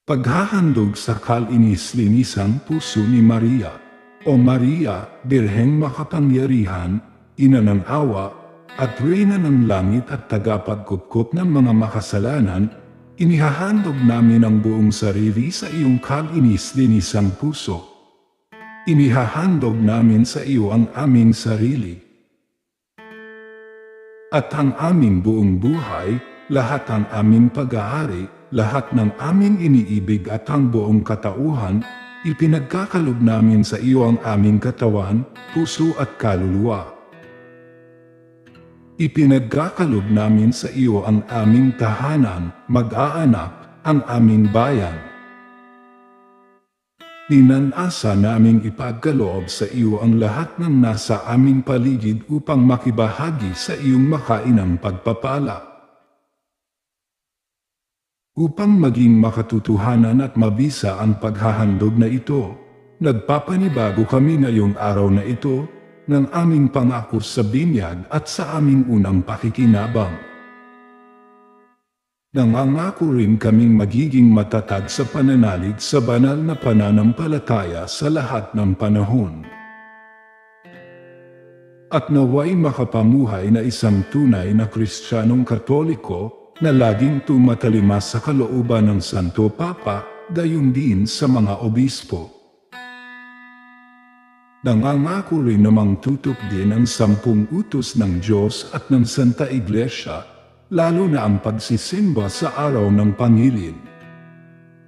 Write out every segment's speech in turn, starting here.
Paghahandog sa kalinis-linisang puso ni Maria. O Maria, Birheng makapangyarihan, ina ng awa, at reyna ng langit at tagapagkutkot ng mga makasalanan, inihahandog namin ang buong sarili sa iyong kalinis-linisang puso. Inihahandog namin sa iyo ang aming sarili. At ang aming buong buhay, lahat ang aming pag-aari, lahat ng aming iniibig at ang buong katauhan, ipinagkakalob namin sa iyo ang aming katawan, puso at kaluluwa. Ipinagkakalob namin sa iyo ang aming tahanan, mag-aanak, ang aming bayan. Ninanasa naming ipagkaloob sa iyo ang lahat ng nasa aming paligid upang makibahagi sa iyong makainang pagpapala. Upang maging makatotohanan at mabisa ang paghahandog na ito, nagpapanibago kami ngayong araw na ito ng aming pangako sa binyag at sa aming unang pakikinabang. Nangangako rin kaming magiging matatag sa pananalig sa banal na pananampalataya sa lahat ng panahon. At naway makapamuhay na isang tunay na Kristiyanong Katoliko na laging tumatalima sa kalooban ng Santo Papa, gayon din sa mga obispo. Nangangako rin namang tutok din ang 10 utos ng Diyos at ng Santa Iglesia, lalo na ang pagsisimba sa araw ng Pangilin.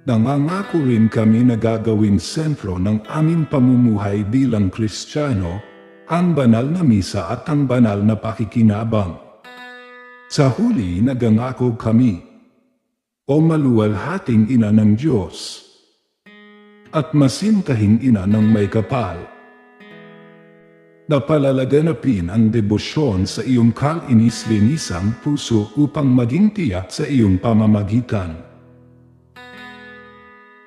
Nangangako rin kami na gagawin sentro ng aming pamumuhay bilang Kristiyano, ang banal na misa at ang banal na pakikinabang. Sa huli nagangako kami, O maluwalhating ina ng Diyos, at masintahing ina ng may kapal, na palalaganapin ang debosyon sa iyong kalinis-linisang puso upang maging tiyak sa iyong pamamagitan.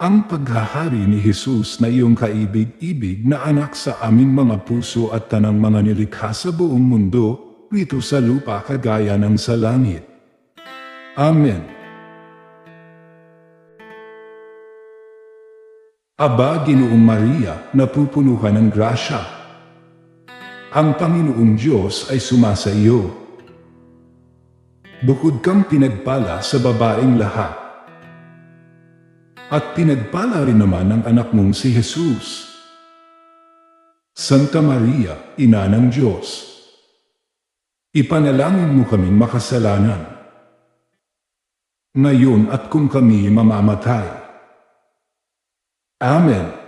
Ang paghahari ni Jesus na iyong kaibig-ibig na anak sa aming mga puso at tanang mga nilikha sa buong mundo, rito sa lupa kagaya ng sa langit. Amen. Aba, Ginoong Maria, napupunuhan ng grasya. Ang Panginoong Diyos ay sumasa iyo. Bukod kang pinagpala sa babaeng lahat. At pinagpala rin naman ang anak mong si Jesus. Santa Maria, Ina ng Diyos, ipanalangin mo kaming makasalanan, ngayon at kung kami mamamatay. Amen.